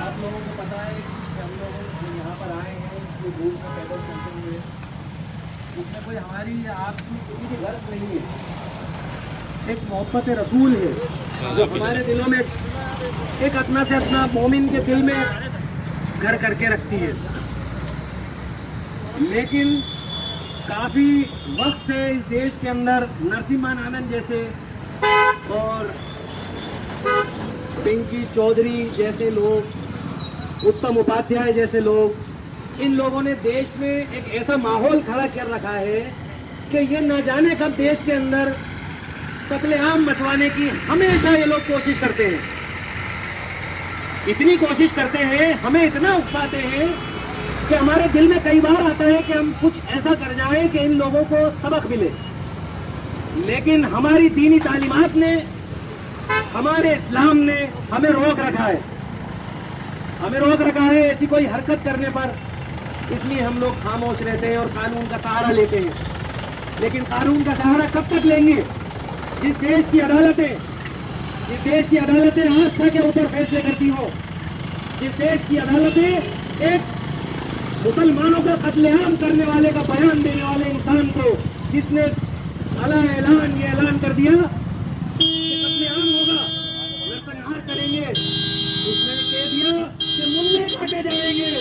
आप लोगों को पता है कि हम लोग यहाँ पर आए हैं जो धूप में पैदल चलते हुए, इसमें कोई हमारी आपकी किसी की गर्ज नहीं है, एक मोहब्बत रसूल है जो हमारे दिलों में एक अपना से अपना मोमिन के दिल में घर करके रखती है। लेकिन काफ़ी वक्त से इस देश के अंदर नरसिम्हा आनंद जैसे और पिंकी चौधरी जैसे लोग, उत्तम उपाध्याय जैसे लोग, इन लोगों ने देश में एक ऐसा माहौल खड़ा कर रखा है कि ये न जाने कब देश के अंदर कत्लेआम मचवाने की हमेशा ये लोग कोशिश करते हैं। इतनी कोशिश करते हैं, हमें इतना उकसाते हैं कि हमारे दिल में कई बार आता है कि हम कुछ ऐसा कर जाएं कि इन लोगों को सबक मिले। लेकिन हमारी दीनी तालीमात ने, हमारे इस्लाम ने हमें रोक रखा है, हमें रोक रखा है ऐसी कोई हरकत करने पर। इसलिए हम लोग खामोश रहते हैं और कानून का सहारा लेते हैं। लेकिन कानून का सहारा कब तक लेंगे? जिस देश की अदालतें आस्था के ऊपर फैसले करती हो, जिस देश की अदालतें एक मुसलमानों का कत्लेआम करने वाले का बयान देने वाले इंसान को, जिसने ये ऐलान कर दिया कि कत्लेआम होगा, नरसंहार करेंगे, उसने कह दिया कि मुल्ले काटे जाएंगे,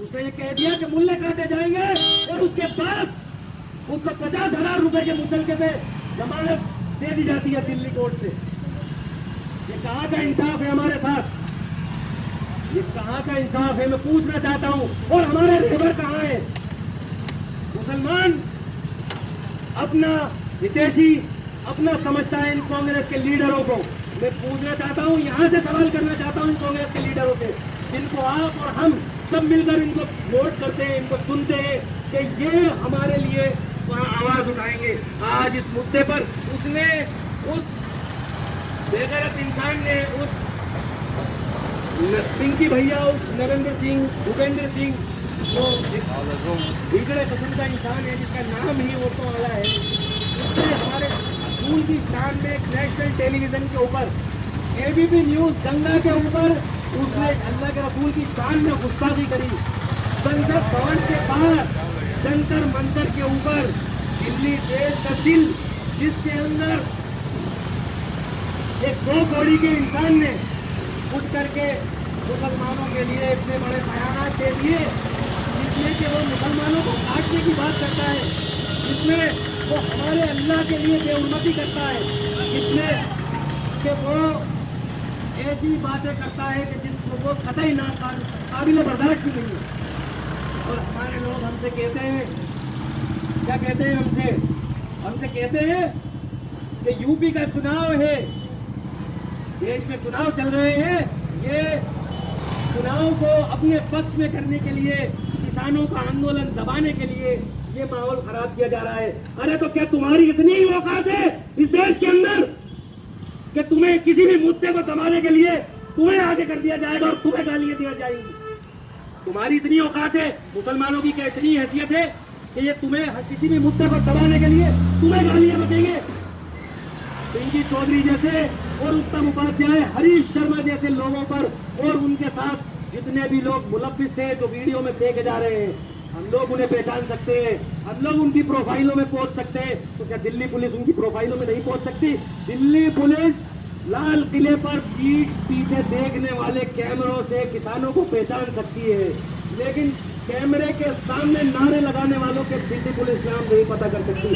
उसने ये कह दिया कि मुल्ले काटे जाएंगे और उसके बाद उसको 50,000 रुपए के मुचलके पे जमानत दे दी जाती है दिल्ली कोर्ट से। ये कहाँ का इंसाफ है हमारे साथ? ये कहाँ का इंसाफ है? मैं पूछना चाहता हूँ। और हमारे रहबर कहाँ है? मुसलमान अपना हितैषी अपना समझता है इन कांग्रेस के लीडरों को। मैं पूछना चाहता हूँ, यहाँ से सवाल करना चाहता हूँ इन कांग्रेस के लीडरों से, जिनको आप और हम सब मिलकर इनको वोट करते हैं, इनको चुनते हैं कि ये हमारे लिए आवाज उठाएंगे। आज इस मुद्दे पर उसने, उस बेगैरत इंसान ने, उस पिंकी भैया, उस नरेंद्र सिंह, भूपेंद्र सिंह, जो बिगड़े किस्म का इंसान है जिसका नाम ही औरतों वाला है, उसने हमारे स्कूल की शान में नेशनल टेलीविजन के ऊपर, एबीपी न्यूज गंगा के ऊपर उसने अल्लाह के रसूल की शान में गुस्ताखी करी। संसद भवन के बाहर जंतर मंतर के ऊपर दिल्ली देश का दिल, जिसके अंदर एक 2 कौड़ी के इंसान ने उठ करके मुसलमानों के लिए इतने बड़े बयानात दे दिए, जिसमें कि वो मुसलमानों को काटने की बात करता है, जिसमें वो हमारे अल्लाह के लिए बेउर्मती करता है, जिसमें कि वो ऐसी बातें करता है कि जिसको वो कतई ना काबिल बर्दाश्त भी नहीं है। और हमारे लोग हमसे कहते हैं, क्या कहते हैं हमसे कहते हैं कि यूपी का चुनाव है, देश में चुनाव चल रहे हैं, ये चुनाव को अपने पक्ष में करने के लिए, किसानों का आंदोलन दबाने के लिए ये माहौल खराब किया जा रहा है। अरे तो क्या तुम्हारी इतनी ही औकात है इस देश के अंदर कि तुम्हें किसी भी मुद्दे को दबाने के लिए तुम्हें आगे कर दिया जाएगा और तुम्हें गालियां दी जाएंगी? तुम्हारी इतनी औकात है, मुसलमानों की क्या इतनी हैसियत है कि ये तुम्हें किसी भी मुद्दे को दबाने के लिए तुम्हें गालियां बकेंगे? पिंकी चौधरी जैसे और उत्तम उपाध्याय, हरीश शर्मा जैसे लोगों पर और उनके साथ जितने भी लोग मुलव्विस थे जो वीडियो में फेंके जा रहे हैं, हम लोग उन्हें पहचान सकते हैं, हम लोग उनकी प्रोफाइलों में पहुंच सकते हैं। तो क्या दिल्ली पुलिस उनकी प्रोफाइलों में नहीं पहुंच सकती? दिल्ली पुलिस लाल किले पर पीठ पीछे देखने वाले कैमरों से किसानों को पहचान सकती है, लेकिन कैमरे के सामने नारे लगाने वालों के दिल्ली पुलिस नाम नहीं पता कर सकती।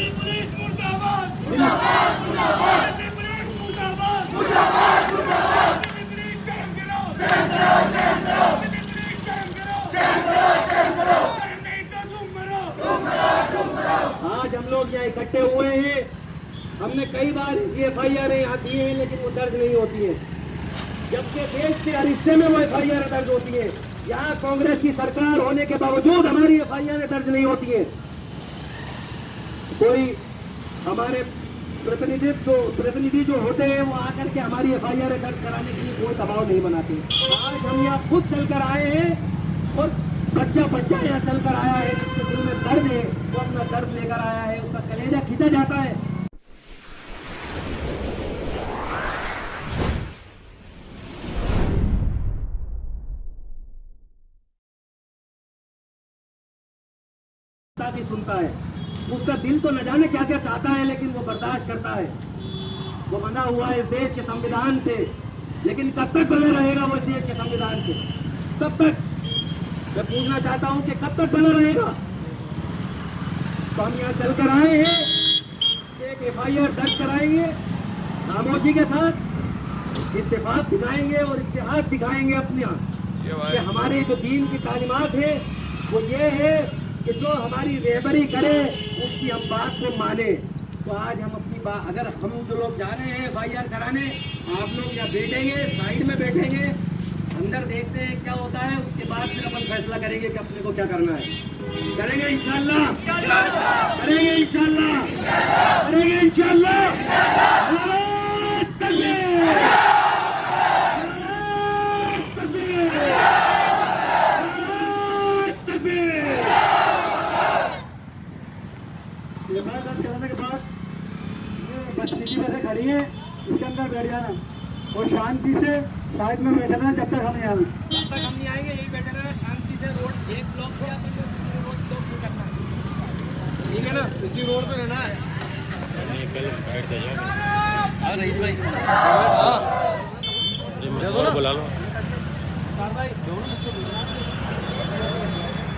आज हम लोग यहाँ इकट्ठे हुए हैं, हमने कई बार ऐसी FIR आती है लेकिन वो दर्ज नहीं होती है, जबकि देश के हर हिस्से में वो FIR दर्ज होती है। यहाँ कांग्रेस की सरकार होने के बावजूद हमारी FIR दर्ज नहीं होती है। कोई हमारे प्रतिनिधि जो होते हैं वो आकर के हमारी FIR दर्ज कराने के लिए कोई दबाव नहीं बनाते। आज हम यहाँ खुद चलकर आए हैं और बच्चा बच्चा यहाँ चल कर आया है, जिसके दिल में दर्द है, वो अपना दर्द लेकर आया है, उसका कलेजा खींचा जाता है। भी सुनता है, उसका दिल तो न जाने क्या क्या चाहता है, लेकिन वो बर्दाश्त करता है। वो बना हुआ है इस देश के संविधान से, लेकिन कब तक बना रहेगा वो इस देश के संविधान से? कब तक? मैं पूछना चाहता हूं कि कब तक बना रहेगा? तो हम यहाँ चलकर आए हैं, एक FIR दर्ज कराएंगे खामोशी के साथ, इत्तेफाक दिखाएंगे और इत्तेहाद दिखाएंगे अपने यहाँ कि हमारे जो दीन की तालीमात है वो ये है कि जो हमारी रहबरी करे उसकी हम बात को माने। तो आज हम अपनी बात, अगर हम जो लोग जा रहे हैं FIR कराने, आप लोग यहाँ बैठेंगे, साइड में बैठेंगे, अंदर देखते हैं क्या होता है, उसके बाद फिर अपन फैसला करेंगे कि अपने को क्या करना है। करेंगे इंशाल्लाह, करेंगे इंशाल्लाह, करेंगे इंशाल्लाह। कराने के बाद बस नीचे में से खड़ी है, इसके अंदर बैठ जाना और शांति से साइड में बैठे रहना जब तक हम नहीं आएंगे। जब तक हम नहीं आएंगे यही बैठे रहना शांति से। रोड एक ब्लॉक किया अपन को, रोड ब्लॉक नहीं करना है, ठीक है ना? इसी रोड पे रहना है। रईस भाई बुला लो।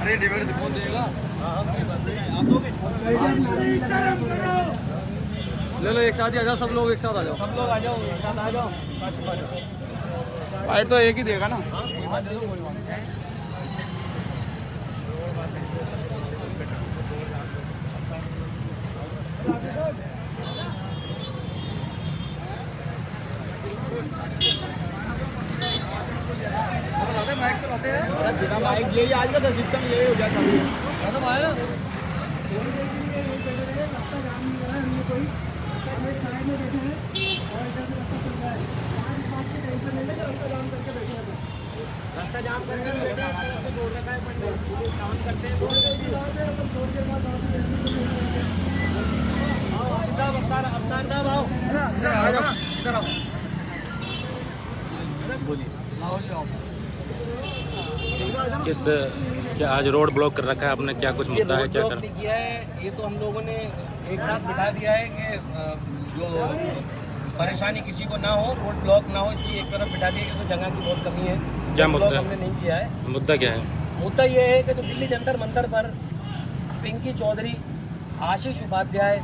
अरे डिबेट कौन देगा? आप दोगे? ले लो, एक साथ ही आ जाओ, सब लोग एक साथ आ जाओ, सब लोग आ जाओ, एक साथ आ जाओ। फाइट तो एक ही देगा ना। माइक यही आज का सिस्टम यही हो जाता है। रास्ता जाम करके रोड रखा है, काम करते हैं। अवतार साहब आओ, इधर आओ, बोलिए। किस क्या आज रोड ब्लॉक कर रखा है आपने? क्या कुछ मुद्दा है? क्या कर किया है? ये तो हम लोगों ने एक साथ बिठा दिया है कि जो परेशानी किसी को ना हो, रोड ब्लॉक ना हो, इसलिए एक तरफ बिठा दिया क्योंकि जगह की बहुत कमी है। क्या मुद्दा हमने नहीं किया है। मुद्दा क्या है? मुद्दा ये है कि जो दिल्ली जंतर मंतर पर पिंकी चौधरी, आशीष उपाध्याय,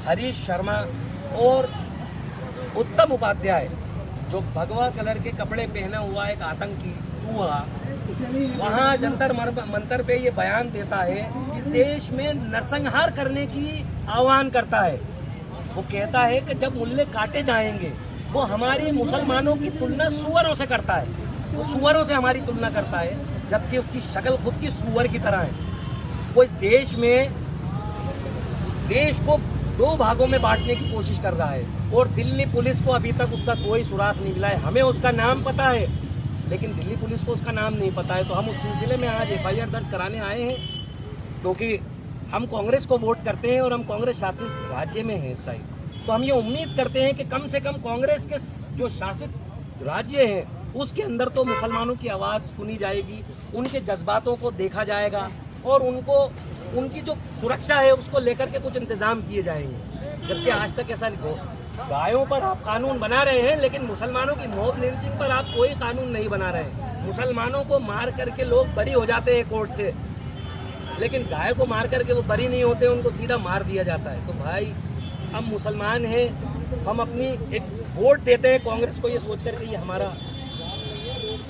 हरीश शर्मा और उत्तम उपाध्याय, जो भगवा कलर के कपड़े पहना हुआ एक आतंकी चूहा वहाँ जंतर मंतर पे ये बयान देता है, इस देश में नरसंहार करने की आह्वान करता है। वो कहता है कि जब मुल्ले काटे जाएंगे, वो हमारी मुसलमानों की तुलना सुअरों से करता है, वो सुअरों से हमारी तुलना करता है, जबकि उसकी शक्ल खुद की सुअर की तरह है। वो इस देश में देश को दो भागों में बांटने की कोशिश कर रहा है और दिल्ली पुलिस को अभी तक उसका कोई सुराग नहीं मिला है। हमें उसका नाम पता है, लेकिन दिल्ली पुलिस को उसका नाम नहीं पता है। तो हम उस सिलसिले में आज FIR दर्ज कराने आए हैं, क्योंकि हम कांग्रेस को वोट करते हैं और हम कांग्रेस शासित राज्य में हैं इस टाइम। तो हम ये उम्मीद करते हैं कि कम से कम कांग्रेस के जो शासित राज्य हैं उसके अंदर तो मुसलमानों की आवाज़ सुनी जाएगी, उनके जज्बातों को देखा जाएगा और उनकी जो सुरक्षा है उसको लेकर के कुछ इंतजाम किए जाएंगे। जबकि आज तक ऐसा नहीं हो। गायों पर आप कानून बना रहे हैं, लेकिन मुसलमानों की मॉब लिंचिंग पर आप कोई कानून नहीं बना रहे। मुसलमानों को मार करके लोग बरी हो जाते हैं कोर्ट से, लेकिन गाय को मार करके वो बरी नहीं होते, उनको सीधा मार दिया जाता है। तो भाई हम मुसलमान हैं, हम अपनी एक वोट देते हैं कांग्रेस को ये सोच करके ये हमारा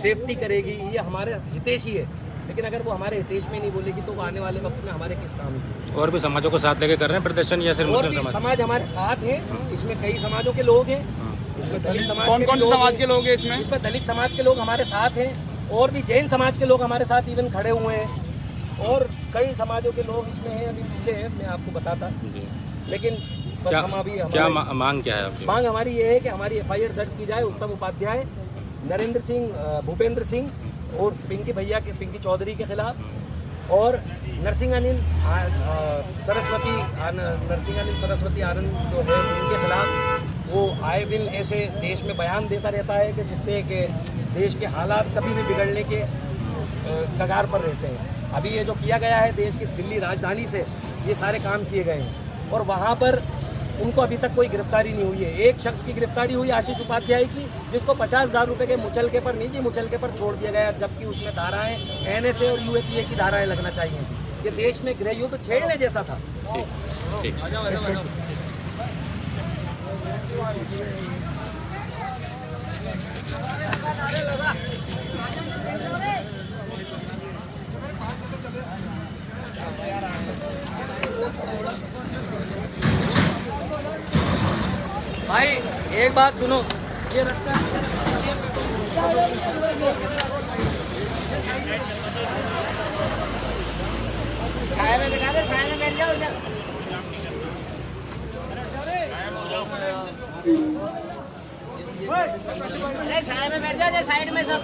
सेफ्टी करेगी, ये हमारे हितैषी है। लेकिन अगर वो हमारे हितेश में नहीं बोलेगी तो वो आने वाले वक्त में हमारे किस काम की। और भी समाजों को साथ लेके कर रहे हैं प्रदर्शन या सिर्फ मुस्लिम समाज हमारे साथ हैं? इसमें कई समाजों के लोग हैं। इसमें दलित समाज, कौन कौन समाज के लोग हैं इसमें दलित समाज के लोग हमारे साथ हैं और भी जैन समाज के लोग हमारे साथ इवन खड़े हुए हैं और कई समाजों के लोग इसमें हैं। अभी पीछे है, मैं आपको बताता। लेकिन बस हम अभी क्या मांग क्या है आपकी? मांग हमारी ये है कि हमारी FIR दर्ज की जाए। उत्तम उपाध्याय, नरेंद्र सिंह, भूपेंद्र सिंह और पिंकी चौधरी के खिलाफ, और नरसिंह अनिल सरस्वती आनंद जो है उनके खिलाफ वो आए दिन ऐसे देश में बयान देता रहता है कि जिससे कि देश के हालात कभी भी बिगड़ने के कगार पर रहते हैं। अभी ये जो किया गया है देश की दिल्ली राजधानी से ये सारे काम किए गए हैं और वहाँ पर उनको अभी तक कोई गिरफ्तारी नहीं हुई है। एक शख्स की गिरफ्तारी हुई आशीष उपाध्याय की, जिसको 50,000 रुपये के मुचलके पर, निजी मुचलके पर छोड़ दिया गया, जबकि उसमें धाराएं NSA और UAPA की धाराएं लगना चाहिए थी। ये देश में गृह युद्ध छेड़ने जैसा था। ठीक। भाई एक बात सुनो, ये रास्ता छाया में बैठा दे, छाया में बैठ जाओ इधर। अरे छाया में बैठ जाओ साइड में सब।